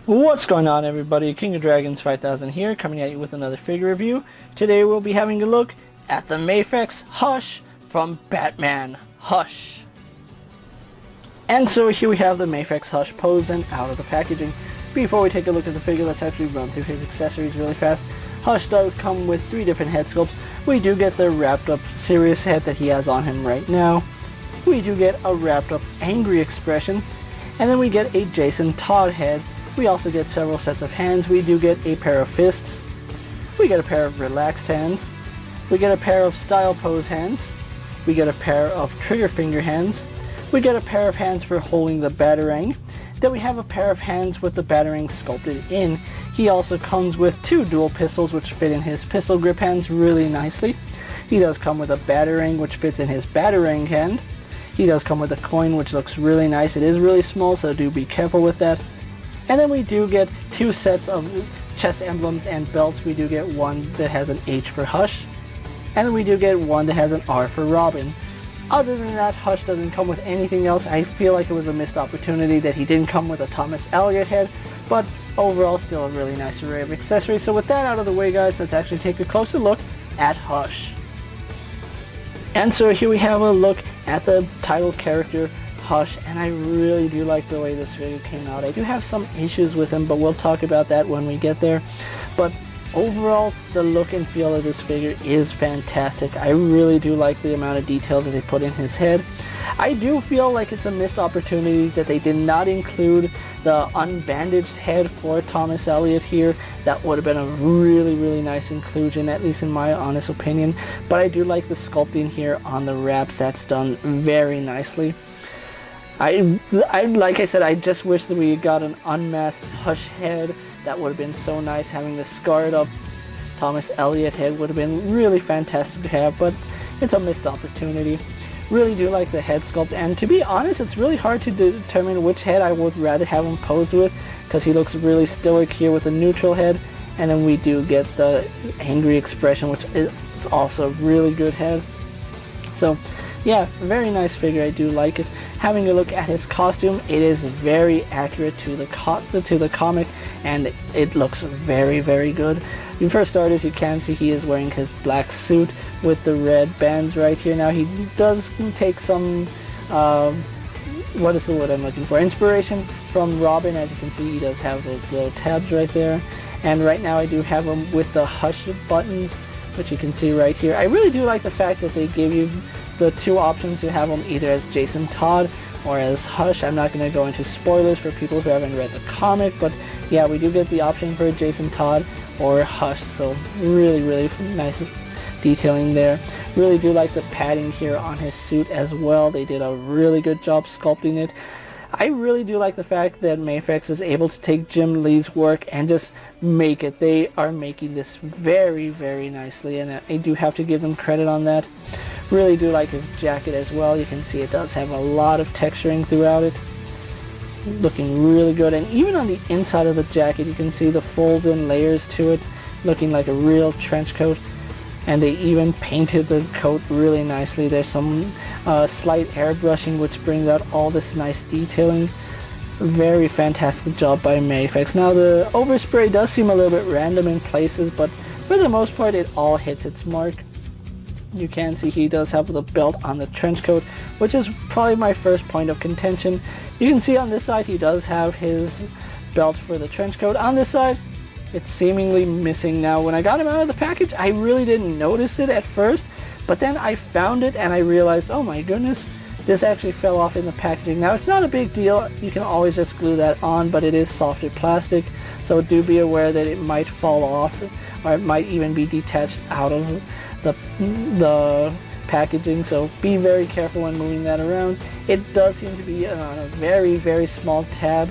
What's going on, everybody? King of Dragons 5000 here, coming at you with another figure review. Today we'll be having a look at the Mafex Hush from Batman Hush. And so here we have the Mafex Hush posed and out of the packaging. Before we take a look at the figure, let's actually run through his accessories really fast. Hush does come with 3 different head sculpts. We do get the wrapped up serious head that he has on him right now. We do get a wrapped up angry expression. And then we get a Jason Todd head. We also get several sets of hands. We do get a pair of fists. We get a pair of relaxed hands. We get a pair of style pose hands. We get a pair of trigger finger hands. We get a pair of hands for holding the batarang. Then we have a pair of hands with the batarang sculpted in. He also comes with 2 dual pistols which fit in his pistol grip hands really nicely. He does come with a batarang which fits in his batarang hand. He does come with a coin which looks really nice. It is really small, so do be careful with that. And then we do get 2 sets of chest emblems and belts. We do get one that has an H for Hush, and then we do get one that has an R for Robin. Other than that, Hush doesn't come with anything else. I feel like it was a missed opportunity that he didn't come with a Thomas Elliot head, but overall still a really nice array of accessories. So with that out of the way, guys, let's actually take a closer look at Hush. And so here we have a look at the title character Hush, and I really do like the way this figure came out. I do have some issues with him, but we'll talk about that when we get there. But overall, the look and feel of this figure is fantastic. I really do like the amount of detail that they put in his head. I do feel like it's a missed opportunity that they did not include the unbandaged head for Thomas Elliot here. That would have been a really nice inclusion, at least in my honest opinion. But I do like the sculpting here on the wraps. That's done very nicely. I like I said, I just wish that we got an unmasked Hush head. That would have been so nice. Having the scarred up Thomas Elliot head would have been really fantastic to have, but it's a missed opportunity. Really do like the head sculpt, and to be honest, it's really hard to determine which head I would rather have him posed with, because he looks really stoic here with a neutral head, and then we do get the angry expression, which is also a really good head. So yeah, very nice figure. I do like it. Having a look at his costume, it is very accurate to the comic, and it looks very good. For starters, you can see he is wearing his black suit with the red bands right here. Now he does take some, what is the word I'm looking for? Inspiration from Robin. As you can see, he does have those little tabs right there. And right now I do have him with the Hush buttons, which you can see right here. I really do like the fact that they give you the 2 options to have him either as Jason Todd or as Hush. I'm not going to go into spoilers for people who haven't read the comic, but yeah, we do get the option for Jason Todd or Hush, so really nice detailing there. Really do like the padding here on his suit as well. They did a really good job sculpting it. I really do like the fact that Mafex is able to take Jim Lee's work and just make it. They are making this very nicely, and I do have to give them credit on that. Really do like his jacket as well. You can see it does have a lot of texturing throughout it. Looking really good, and even on the inside of the jacket you can see the folds and layers to it, looking like a real trench coat. And they even painted the coat really nicely. There's some slight airbrushing which brings out all this nice detailing. Very fantastic job by Mafex. Now the overspray does seem a little bit random in places, but for the most part it all hits its mark. You can see he does have the belt on the trench coat, which is probably my first point of contention. You can see on this side he does have his belt for the trench coat. On this side, it's seemingly missing. Now when I got him out of the package, I really didn't notice it at first, but then I found it and I realized, oh my goodness, this actually fell off in the packaging. Now it's not a big deal, you can always just glue that on, but it is softer plastic, so do be aware that it might fall off, or it might even be detached out of the packaging, so be very careful when moving that around. It does seem to be on a very small tab,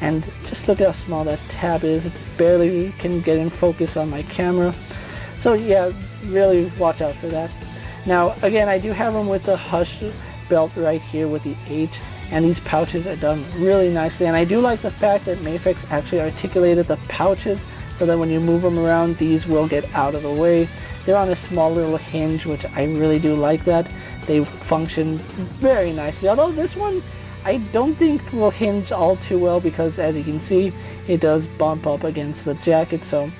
and just look how small that tab is. It barely can get in focus on my camera, so yeah, really watch out for that. Now again, I do have them with the Hush belt right here with the H, and these pouches are done really nicely, and I do like the fact that Mafex actually articulated the pouches so that when you move them around, these will get out of the way. They're on a small little hinge, which I really do like that. They function very nicely, although this one I don't think will hinge all too well because, as you can see, it does bump up against the jacket. So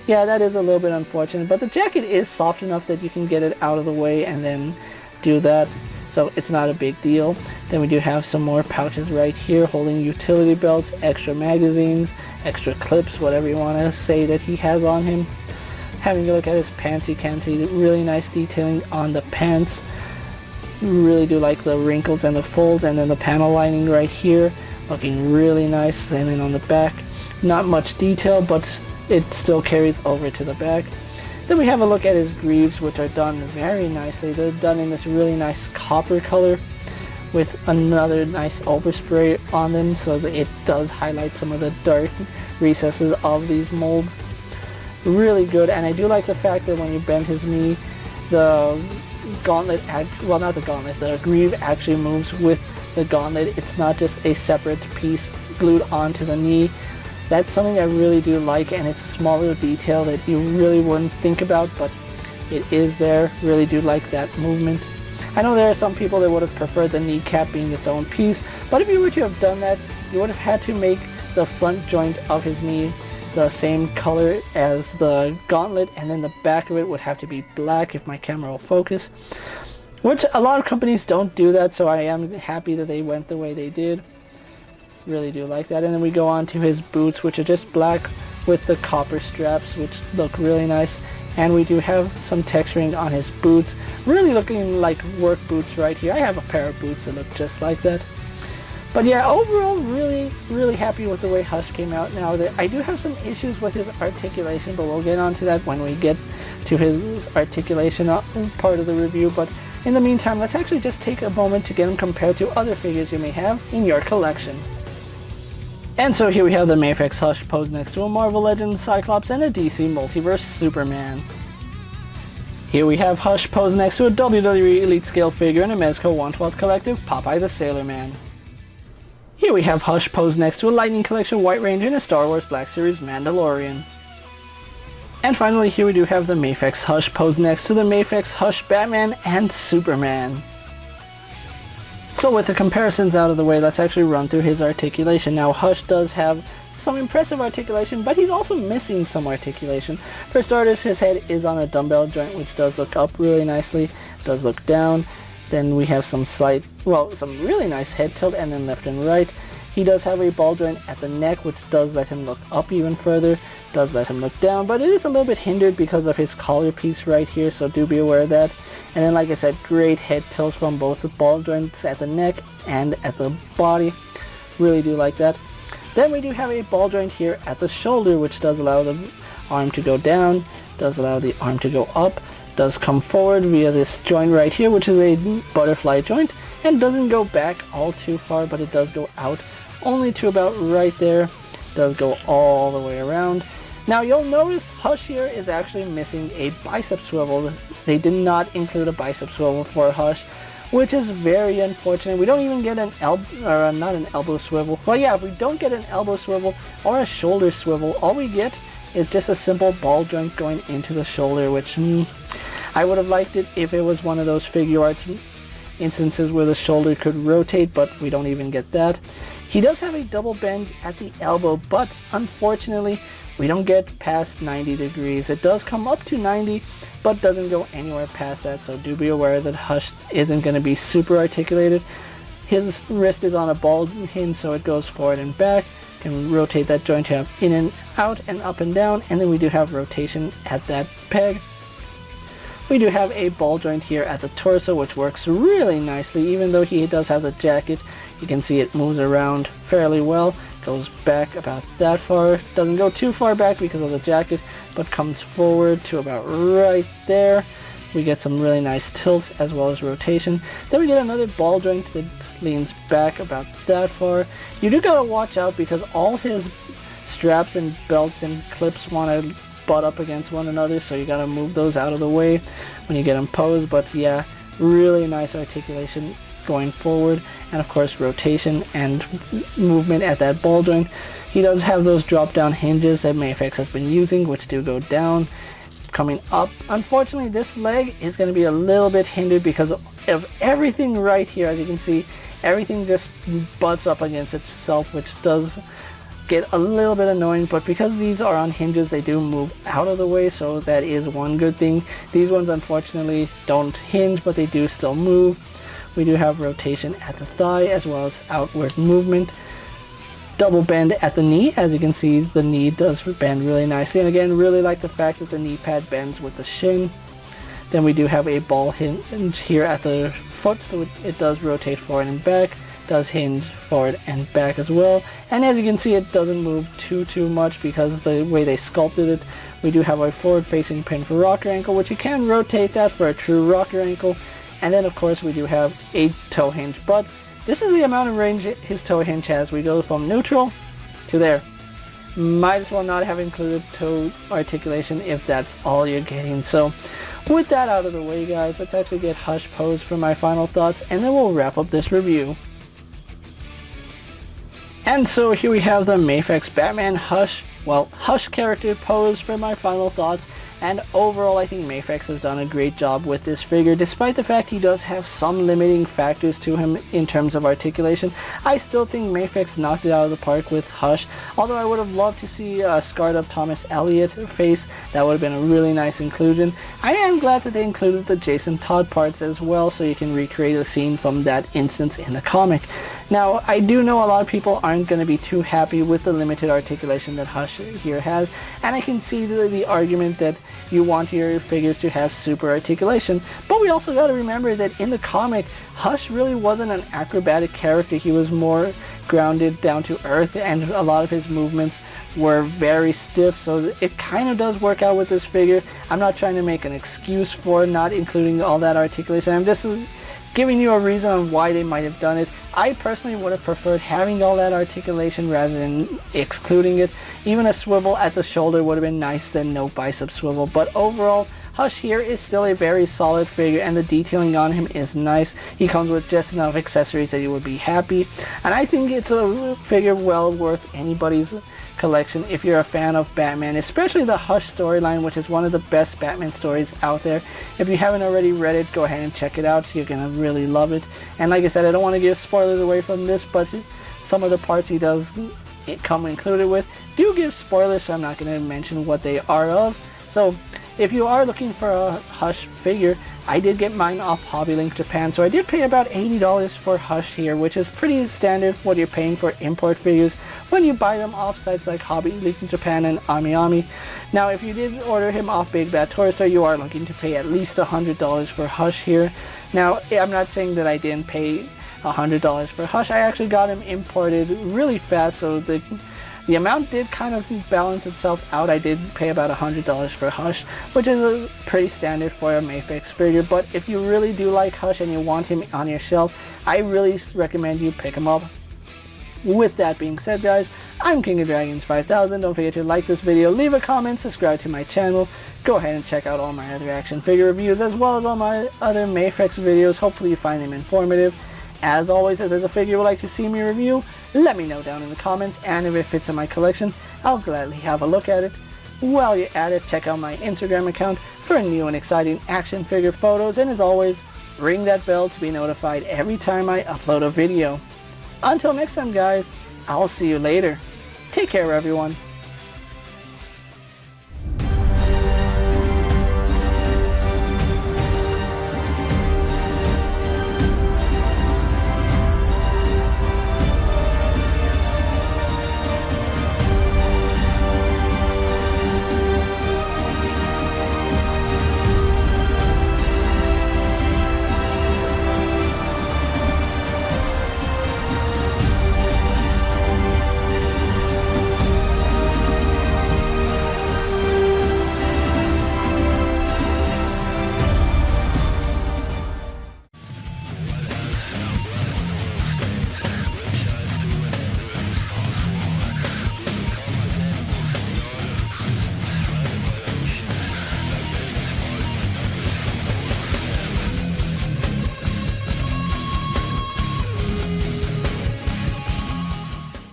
yeah, that is a little bit unfortunate, but the jacket is soft enough that you can get it out of the way and then do that, so it's not a big deal. Then we do have some more pouches right here holding utility belts, extra magazines, extra clips, whatever you want to say that he has on him. Having a look at his pants, you can see the really nice detailing on the pants. Really do like the wrinkles and the folds, and then the panel lining right here looking really nice. And then on the back, not much detail, but it still carries over to the back. Then we have a look at his greaves, which are done very nicely. They're done in this really nice copper color with another nice overspray on them, so that it does highlight some of the dark recesses of these molds. Really good. And I do like the fact that when you bend his knee, the gauntlet, well, not the gauntlet, the greave actually moves with the gauntlet. It's not just a separate piece glued onto the knee. That's something I really do like, and it's a small little detail that you really wouldn't think about, but it is there. Really do like that movement. I know there are some people that would have preferred the kneecap being its own piece, but if you were to have done that, you would have had to make the front joint of his knee the same color as the gauntlet, and then the back of it would have to be black if my camera will focus, which a lot of companies don't do that, so I am happy that they went the way they did. Really do like that. And then we go on to his boots, which are just black with the copper straps, which look really nice. And we do have some texturing on his boots, really looking like work boots right here. I have a pair of boots that look just like that. But yeah, overall, really happy with the way Hush came out. Now, I do have some issues with his articulation, but we'll get onto that when we get to his articulation part of the review. But in the meantime, let's actually just take a moment to get him compared to other figures you may have in your collection. And so here we have the Mafex Hush posed next to a Marvel Legends Cyclops and a DC Multiverse Superman. Here we have Hush posed next to a WWE Elite Scale figure and a Mezco 1/12 Collective Popeye the Sailor Man. Here we have Hush posed next to a Lightning Collection White Ranger and a Star Wars Black Series Mandalorian. And finally, here we do have the Mafex Hush posed next to the Mafex Hush Batman and Superman. So with the comparisons out of the way, let's actually run through his articulation. Now, Hush does have some impressive articulation, but he's also missing some articulation. For starters, his head is on a dumbbell joint, which does look up really nicely, does look down. Then we have some really nice head tilt, and then left and right. He does have a ball joint at the neck, which does let him look up even further, does let him look down, but it is a little bit hindered because of his collar piece right here, so do be aware of that. And then, like I said, great head tilts from both the ball joints at the neck and at the body. Really do like that. Then we do have a ball joint here at the shoulder, which does allow the arm to go down, does allow the arm to go up, does come forward via this joint right here, which is a butterfly joint, and doesn't go back all too far, but it does go out only to about right there. Does go all the way around. Now you'll notice Hush here is actually missing a bicep swivel. They did not include a bicep swivel for Hush, which is very unfortunate. We don't even get an elbow swivel. Well, yeah, if we don't get an elbow swivel or a shoulder swivel, all we get is just a simple ball joint going into the shoulder, which I would have liked it if it was one of those figure arts instances where the shoulder could rotate, but we don't even get that. He does have a double bend at the elbow, but unfortunately we don't get past 90 degrees. It does come up to 90, but doesn't go anywhere past that, so do be aware that Hush isn't going to be super articulated. His wrist is on a ball hinge, so it goes forward and back. Can rotate that joint to have in and out and up and down, and then we do have rotation at that peg. We do have a ball joint here at the torso, which works really nicely. Even though he does have the jacket, you can see it moves around fairly well. Goes back about that far. Doesn't go too far back because of the jacket, but comes forward to about right there. We get some really nice tilt as well as rotation. Then we get another ball joint that leans back about that far. You do gotta watch out because all his straps and belts and clips want to butt up against one another, so you gotta move those out of the way when you get them posed. But yeah, really nice articulation going forward, and of course rotation and movement at that ball joint. He does have those drop down hinges that Mafex has been using, which do go down. Coming up, unfortunately this leg is going to be a little bit hindered because of everything right here. As you can see, everything just butts up against itself, which does get a little bit annoying, but because these are on hinges, they do move out of the way, so that is one good thing. These ones unfortunately don't hinge, but they do still move. We do have rotation at the thigh as well as outward movement. Double bend at the knee. As you can see, the knee does bend really nicely, and again, really like the fact that the knee pad bends with the shin. Then we do have a ball hinge here at the foot, so it does rotate forward and back, does hinge forward and back as well. And as you can see, it doesn't move too much because the way they sculpted it. We do have a forward facing pin for rocker ankle, which you can rotate that for a true rocker ankle. And then of course we do have a toe hinge, but this is the amount of range his toe hinge has. We go from neutral to there. Might as well not have included toe articulation if that's all you're getting. So with that out of the way, guys, let's actually get Hush posed for my final thoughts, and then we'll wrap up this review. And so here we have the Mafex Batman Hush, Hush character posed for my final thoughts. And overall, I think Mafex has done a great job with this figure. Despite the fact he does have some limiting factors to him in terms of articulation, I still think Mafex knocked it out of the park with Hush. Although I would have loved to see a scarred up Thomas Elliott face. That would have been a really nice inclusion. I am glad that they included the Jason Todd parts as well, so you can recreate a scene from that instance in the comic. Now, I do know a lot of people aren't going to be too happy with the limited articulation that Hush here has, and I can see the argument that you want your figures to have super articulation, but we also got to remember that in the comic, Hush really wasn't an acrobatic character. He was more grounded, down to earth, and a lot of his movements were very stiff, so it kind of does work out with this figure. I'm not trying to make an excuse for not including all that articulation. I'm just giving you a reason on why they might have done it. I personally would have preferred having all that articulation rather than excluding it. Even a swivel at the shoulder would have been nice than no bicep swivel, but overall, Hush here is still a very solid figure, and the detailing on him is nice. He comes with just enough accessories that you would be happy, and I think it's a figure well worth anybody's collection if you're a fan of Batman, especially the Hush storyline, which is one of the best Batman stories out there. If you haven't already read it, go ahead and check it out. You're gonna really love it. And like I said, I don't want to give spoilers away from this, but some of the parts he does come included with do give spoilers, so I'm not going to mention what they are of. So if you are looking for a Hush figure, I did get mine off HobbyLink Japan, so I did pay about $80 for Hush here, which is pretty standard what you're paying for import figures when you buy them off sites like HobbyLink Japan and AmiAmi. Now, if you did order him off Big Bad Toy Store, you are looking to pay at least $100 for Hush here. Now, I'm not saying that I didn't pay $100 for Hush. I actually got him imported really fast, so the amount did kind of balance itself out. I did pay about $100 for Hush, which is pretty standard for a Mafex figure, but if you really do like Hush and you want him on your shelf, I really recommend you pick him up. With that being said, guys, I'm KingofDragons 5000. Don't forget to like this video, leave a comment, subscribe to my channel. Go ahead and check out all my other action figure reviews as well as all my other Mafex videos. Hopefully you find them informative. As always, if there's a figure you would like to see me review, let me know down in the comments, and if it fits in my collection, I'll gladly have a look at it. While you're at it, check out my Instagram account for new and exciting action figure photos, and as always, ring that bell to be notified every time I upload a video. Until next time, guys, I'll see you later. Take care, everyone.